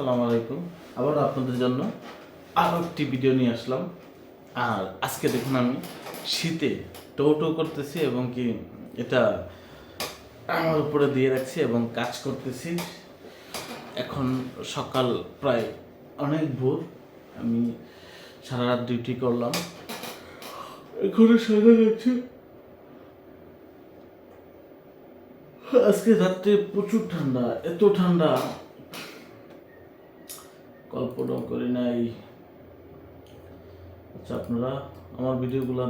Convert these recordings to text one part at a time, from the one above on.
আসসালামু আলাইকুম। আবার আপনাদের জন্য আরও একটি ভিডিও নিয়ে আসলাম। আর আজকে দেখুন আমি শীতে টো করতেছি এবং কি এটা আমার উপরে দিয়ে রাখছি এবং কাজ করতেছি। এখন সকাল প্রায় অনেক ভোর, আমি সারা রাত ডিউটি করলাম। এখনো সারা যাচ্ছে। আজকে রাত্রে প্রচুর ঠান্ডা, এত ঠান্ডা কল্পনাও করি নাই। আচ্ছা, আপনারা আমার ভিডিওগুলো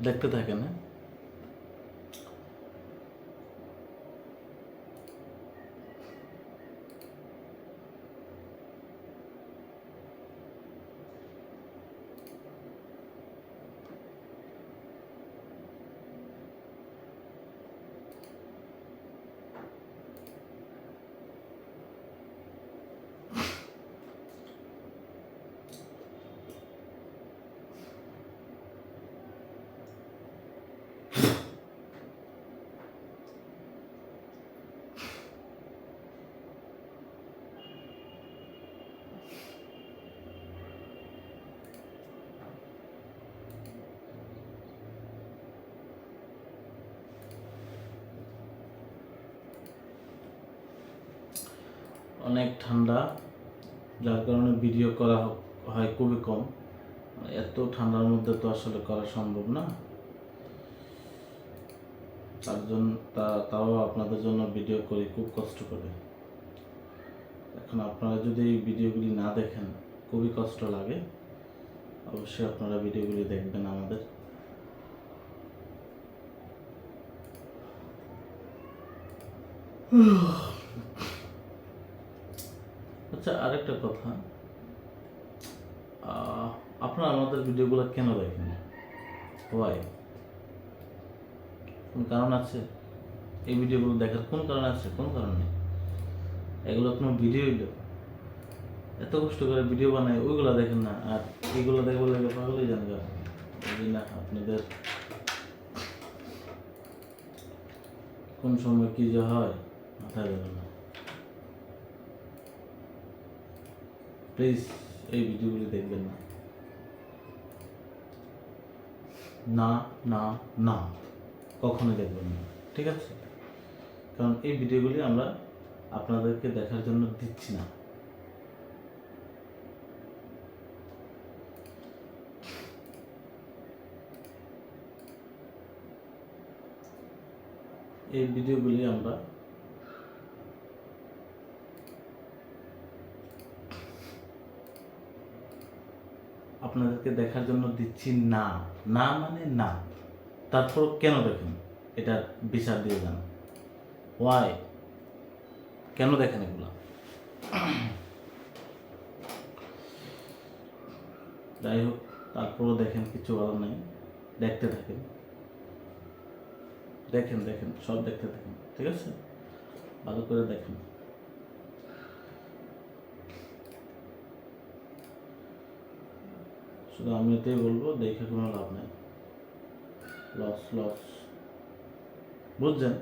দেখতে থাকেন। হ্যাঁ, অনেক ঠান্ডা, যার কারণে ভিডিও করা হয় খুবই কম। এত ঠান্ডার মধ্যে তো আসলে করা সম্ভব না। তাও আপনাদের জন্য ভিডিও করি খুব কষ্ট করে। এখন আপনারা যদি এই ভিডিওগুলি না দেখেন খুবই কষ্ট লাগে। অবশ্যই আপনারা ভিডিওগুলি দেখবেন আমাদের। আচ্ছা, আরেকটা কথা, আপনারা আমাদের ভিডিওগুলো কেন দেখেন? ওয়াই? কোন কারণ আছে? এই ভিডিওগুলো দেখার কোন কারণ আছে? কোন কারণ নেই। এগুলো কোনো ভিডিও হইলো? এত কষ্ট করে ভিডিও বানায়, ওইগুলো দেখেন না, আর এইগুলো দেখবো লেগে পাগলই জান গা। বুঝি না আপনাদের কোন সময় কি যে হয় মাথায় ধরে না। প্লিজ এই ভিডিওগুলি দেখবেন না, না না না, কখনোই দেখবেন না, ঠিক আছে? কারণ এই ভিডিওগুলি আমরা আপনাদেরকে দেখার জন্য দিচ্ছি না। এই ভিডিওগুলি আমরা আপনাদেরকে দেখার জন্য দিচ্ছি না। না মানে না। তারপর কেন দেখেন এটার বিচার দিয়ে যান। ওয়াই? কেন দেখেন এগুলা? যাই হোক, তারপরও দেখেন, কিছু বলার নেই, দেখতে থাকেন। দেখেন সব দেখতে থাকেন, ঠিক আছে? ভালো করে দেখেন। শুধু আমি এটাই বলবো, দেখে কোনো লাভ নেই। লস, বুঝছেন?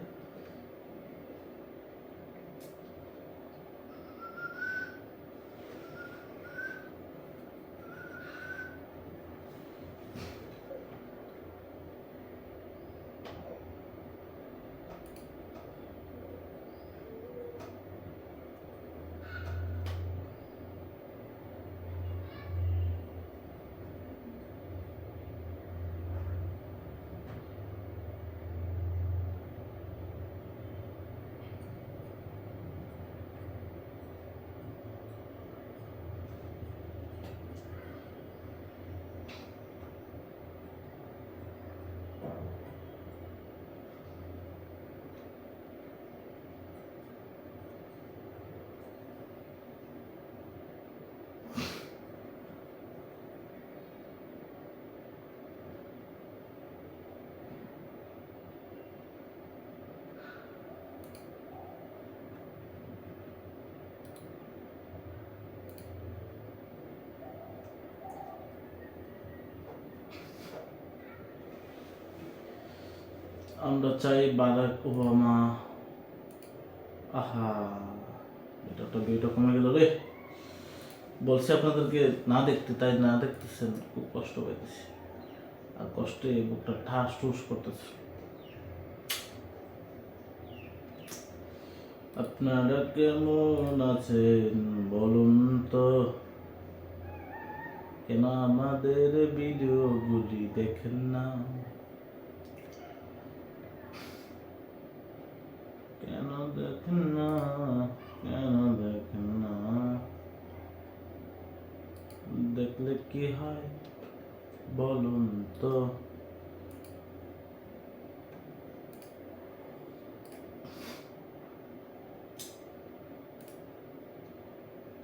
আমরা চাই বারাক ওবামা আহা, এটা তো বিয়েটা কমে গেল রে। বলছি আপনাদেরকে না দেখতে, তাই না দেখতেছেন, খুব কষ্ট পাইতেছি। আর কষ্টে বুকটা ঠাস ঠুস করতেছে। আপনারা কেমন আছেন বলুন তো, কেন আমাদের ভিডিওগুলি দেখেন না, কেন দেখেন না, কেন দেখেন না, দেখলে কি হয় বলুন তো।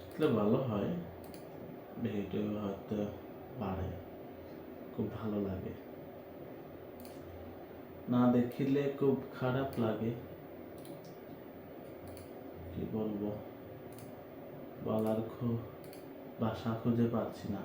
দেখলে ভালো হয়, ভিডিও হয়তো বাড়ে, খুব ভালো লাগে। না দেখিলে খুব খারাপ লাগে, কি বলবো, বলার ভাষা খুঁজে পাচ্ছি না।